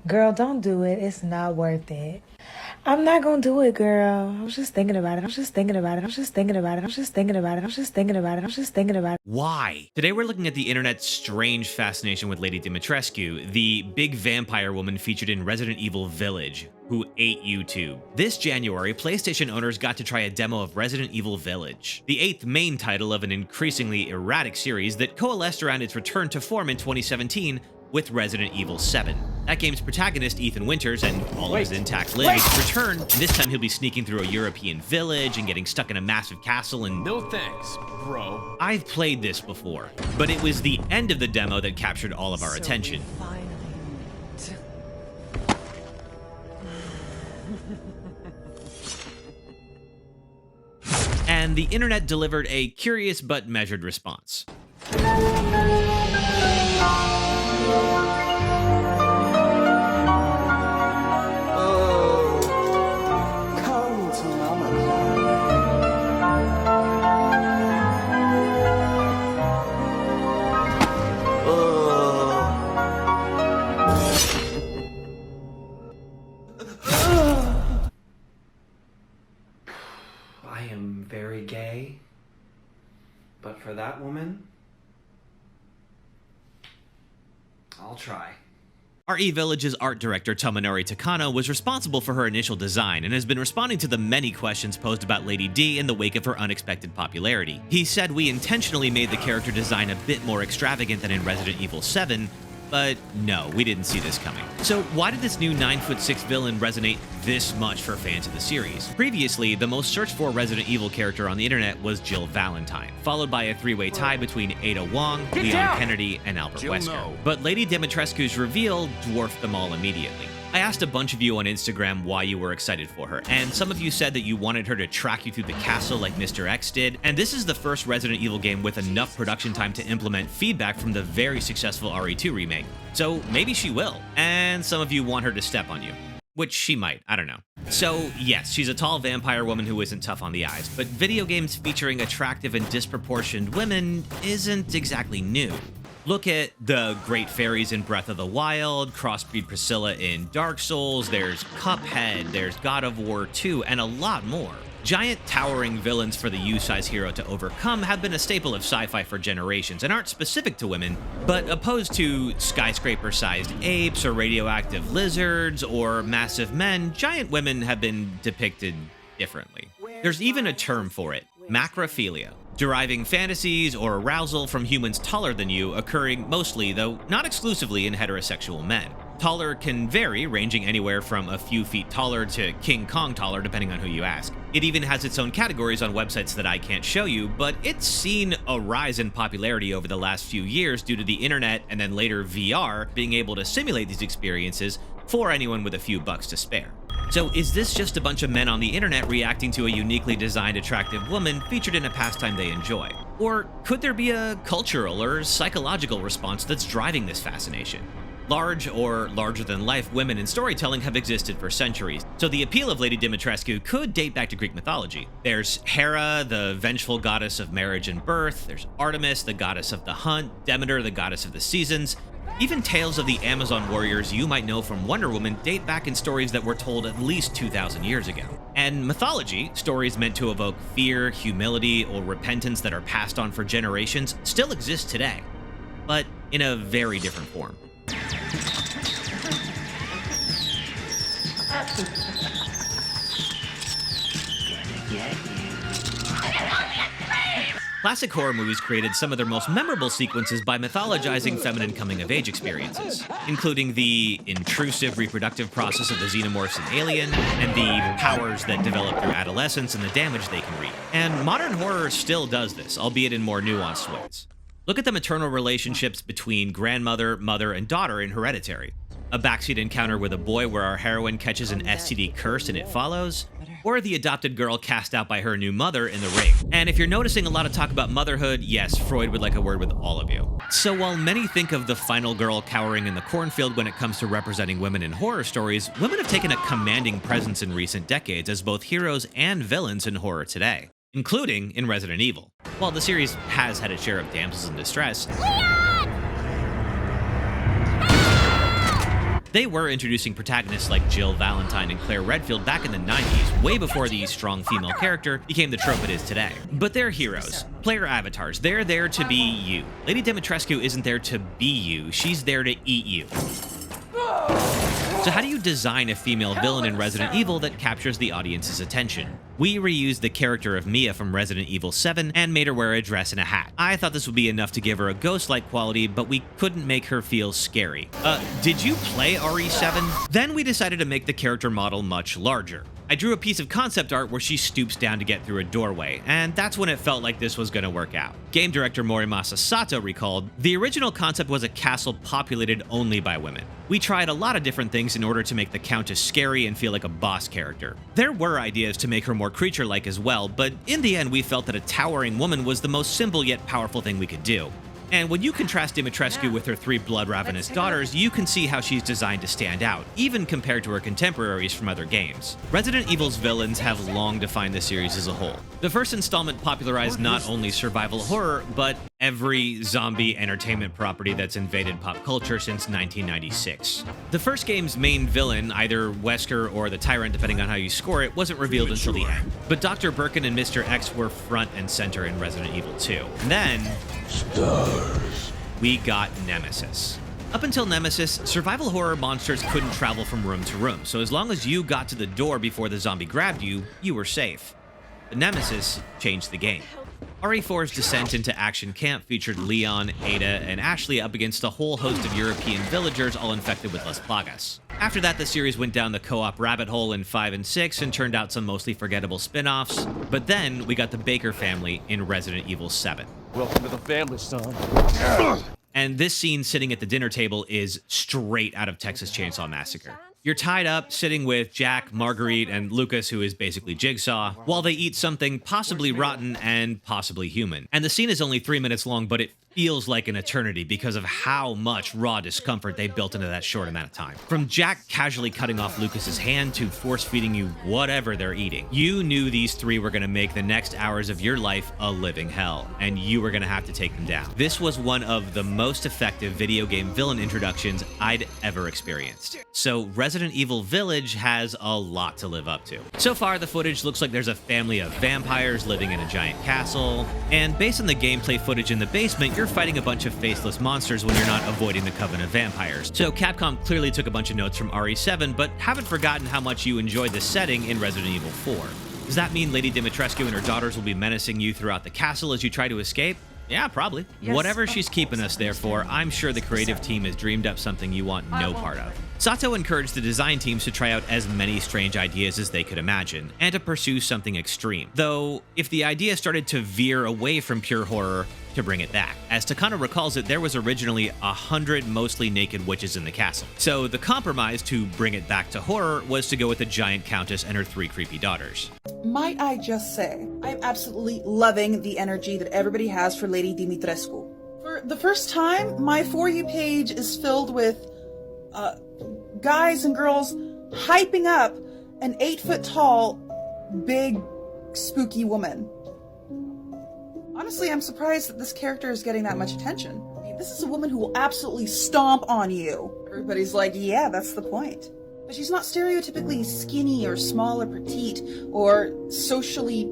Girl, don't do it. It's not worth it. I'm not gonna do it, girl. I was just thinking about it. I was just thinking about it. I was just thinking about it. I was just thinking about it. I was just thinking about it. I was just thinking about it. Why? Today we're looking at the internet's strange fascination with Lady Dimitrescu, the big vampire woman featured in Resident Evil Village, who ate YouTube. This January, PlayStation owners got to try a demo of Resident Evil Village, the 8th main title of an increasingly erratic series that coalesced around its return to form in 2017 with Resident Evil 7. That game's protagonist, Ethan Winters, and all of his intact limbs return, and this time he'll be sneaking through a European village and getting stuck in a massive castle and... No thanks, bro. I've played this before, but it was the end of the demo that captured all of our attention. And the internet delivered a curious but measured response. I am very gay, but for that woman, I'll try. RE Village's art director Tomonori Takano was responsible for her initial design and has been responding to the many questions posed about Lady D in the wake of her unexpected popularity. He said, "We intentionally made the character design a bit more extravagant than in Resident Evil 7, but no, we didn't see this coming." So why did this new 9'6" villain resonate this much for fans of the series? Previously, the most searched for Resident Evil character on the internet was Jill Valentine, followed by a three-way tie between Ada Wong, Leon Kennedy, and Albert Wesker. But Lady Dimitrescu's reveal dwarfed them all immediately. I asked a bunch of you on Instagram why you were excited for her, and some of you said that you wanted her to track you through the castle like Mr. X did, and this is the first Resident Evil game with enough production time to implement feedback from the very successful RE2 remake. So maybe she will, and some of you want her to step on you. Which she might, I don't know. So yes, she's a tall vampire woman who isn't tough on the eyes, but video games featuring attractive and disproportioned women isn't exactly new. Look at the Great Fairies in Breath of the Wild, Crossbreed Priscilla in Dark Souls, there's Cuphead, there's God of War 2, and a lot more. Giant towering villains for the U-size hero to overcome have been a staple of sci-fi for generations and aren't specific to women, but opposed to skyscraper-sized apes or radioactive lizards or massive men, giant women have been depicted differently. There's even a term for it, macrophilia, deriving fantasies or arousal from humans taller than you, occurring mostly, though not exclusively, in heterosexual men. Taller can vary, ranging anywhere from a few feet taller to King Kong taller, depending on who you ask. It even has its own categories on websites that I can't show you, but it's seen a rise in popularity over the last few years due to the internet and then later VR being able to simulate these experiences for anyone with a few bucks to spare. So is this just a bunch of men on the internet reacting to a uniquely designed attractive woman featured in a pastime they enjoy? Or could there be a cultural or psychological response that's driving this fascination? Large or larger-than-life women in storytelling have existed for centuries, so the appeal of Lady Dimitrescu could date back to Greek mythology. There's Hera, the vengeful goddess of marriage and birth, there's Artemis, the goddess of the hunt, Demeter, the goddess of the seasons. Even tales of the Amazon warriors you might know from Wonder Woman date back in stories that were told at least 2,000 years ago. And mythology, stories meant to evoke fear, humility, or repentance that are passed on for generations, still exist today, but in a very different form. Classic horror movies created some of their most memorable sequences by mythologizing feminine coming-of-age experiences, including the intrusive reproductive process of the xenomorphs in Alien, and the powers that develop through adolescence and the damage they can wreak. And modern horror still does this, albeit in more nuanced ways. Look at the maternal relationships between grandmother, mother, and daughter in Hereditary. A backseat encounter with a boy where our heroine catches an STD curse and it follows, or the adopted girl cast out by her new mother in The Ring. And if you're noticing a lot of talk about motherhood, yes, Freud would like a word with all of you. So while many think of the final girl cowering in the cornfield when it comes to representing women in horror stories, women have taken a commanding presence in recent decades as both heroes and villains in horror today, including in Resident Evil. While the series has had its share of damsels in distress, They were introducing protagonists like Jill Valentine and Claire Redfield back in the 90s, way before the strong female character became the trope it is today. But they're heroes, player avatars. They're there to be you. Lady Dimitrescu isn't there to be you, she's there to eat you. So how do you design a female villain in Resident Evil that captures the audience's attention? We reused the character of Mia from Resident Evil 7 and made her wear a dress and a hat. I thought this would be enough to give her a ghost-like quality, but we couldn't make her feel scary. Did you play RE7? Then we decided to make the character model much larger. I drew a piece of concept art where she stoops down to get through a doorway, and that's when it felt like this was gonna work out. Game director Morimasa Sato recalled, "The original concept was a castle populated only by women. We tried a lot of different things in order to make the Countess scary and feel like a boss character. There were ideas to make her more creature-like as well, but in the end we felt that a towering woman was the most simple yet powerful thing we could do. And when you contrast Dimitrescu with her 3 blood-ravenous daughters, you can see how she's designed to stand out, even compared to her contemporaries from other games. Resident Evil's villains have long defined the series as a whole. The first installment popularized not only survival horror, but every zombie entertainment property that's invaded pop culture since 1996. The first game's main villain, either Wesker or the Tyrant depending on how you score it, wasn't revealed until the end. But Dr. Birkin and Mr. X were front and center in Resident Evil 2. And then we got Nemesis. Up until Nemesis, survival horror monsters couldn't travel from room to room, so as long as you got to the door before the zombie grabbed you, you were safe. But Nemesis changed the game. RE4's descent into Action Camp featured Leon, Ada, and Ashley up against a whole host of European villagers all infected with Las Plagas. After that, the series went down the co-op rabbit hole in 5 and 6 and turned out some mostly forgettable spin-offs, but then we got the Baker family in Resident Evil 7. Welcome to the family, son. And this scene sitting at the dinner table is straight out of Texas Chainsaw Massacre. You're tied up, sitting with Jack, Marguerite, and Lucas, who is basically Jigsaw, while they eat something possibly rotten and possibly human. And the scene is only 3 minutes long, but it feels like an eternity because of how much raw discomfort they built into that short amount of time. From Jack casually cutting off Lucas's hand to force-feeding you whatever they're eating, you knew these 3 were going to make the next hours of your life a living hell, and you were going to have to take them down. This was one of the most effective video game villain introductions I'd ever experienced. So Resident Evil Village has a lot to live up to. So far, the footage looks like there's a family of vampires living in a giant castle, and based on the gameplay footage in the basement, you're fighting a bunch of faceless monsters when you're not avoiding the coven of vampires. So Capcom clearly took a bunch of notes from RE7, but haven't forgotten how much you enjoyed the setting in Resident Evil 4. Does that mean Lady Dimitrescu and her daughters will be menacing you throughout the castle as you try to escape? Yeah, probably. Yes. Whatever she's keeping us there for, I'm sure the creative team has dreamed up something you want no part of. Sato encouraged the design teams to try out as many strange ideas as they could imagine, and to pursue something extreme. Though, if the idea started to veer away from pure horror, to bring it back. As Takano recalls it, there was originally 100 mostly naked witches in the castle. So the compromise to bring it back to horror was to go with the giant countess and her 3 creepy daughters. Might I just say, I'm absolutely loving the energy that everybody has for Lady Dimitrescu. For the first time, my For You page is filled with guys and girls hyping up an 8-foot-tall, big, spooky woman. Honestly, I'm surprised that this character is getting that much attention. I mean, this is a woman who will absolutely stomp on you. Everybody's like, yeah, that's the point. But she's not stereotypically skinny or small or petite or socially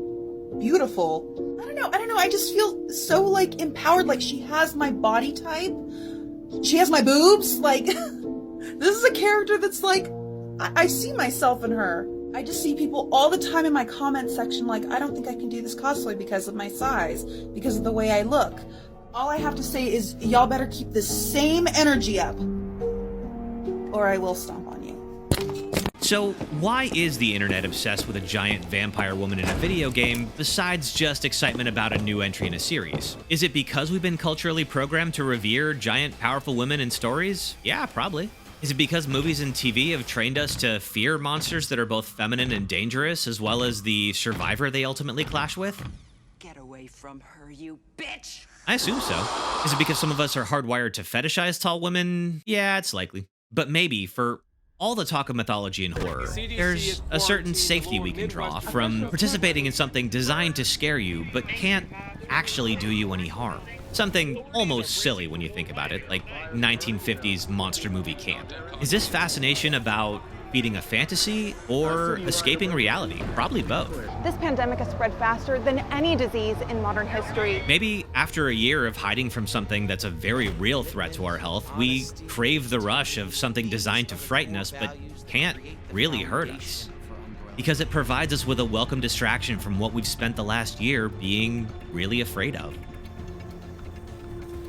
beautiful. I don't know, I just feel so, like, empowered, like she has my body type. She has my boobs, like, this is a character that's like, I see myself in her. I just see people all the time in my comment section like, I don't think I can do this cosplay because of my size, because of the way I look. All I have to say is, y'all better keep the same energy up, or I will stomp on you. So why is the internet obsessed with a giant vampire woman in a video game, besides just excitement about a new entry in a series? Is it because we've been culturally programmed to revere giant, powerful women in stories? Yeah, probably. Is it because movies and TV have trained us to fear monsters that are both feminine and dangerous, as well as the survivor they ultimately clash with? Get away from her, you bitch! I assume so. Is it because some of us are hardwired to fetishize tall women? Yeah, it's likely. But maybe, for all the talk of mythology and horror, there's a certain safety we can draw from participating in something designed to scare you, but can't actually do you any harm. Something almost silly when you think about it, like 1950s monster movie camp. Is this fascination about feeding a fantasy or escaping reality? Probably both. This pandemic has spread faster than any disease in modern history. Maybe after a year of hiding from something that's a very real threat to our health, we crave the rush of something designed to frighten us but can't really hurt us. Because it provides us with a welcome distraction from what we've spent the last year being really afraid of.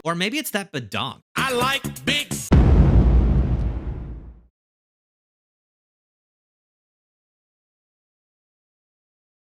Or maybe it's that badonk. I like big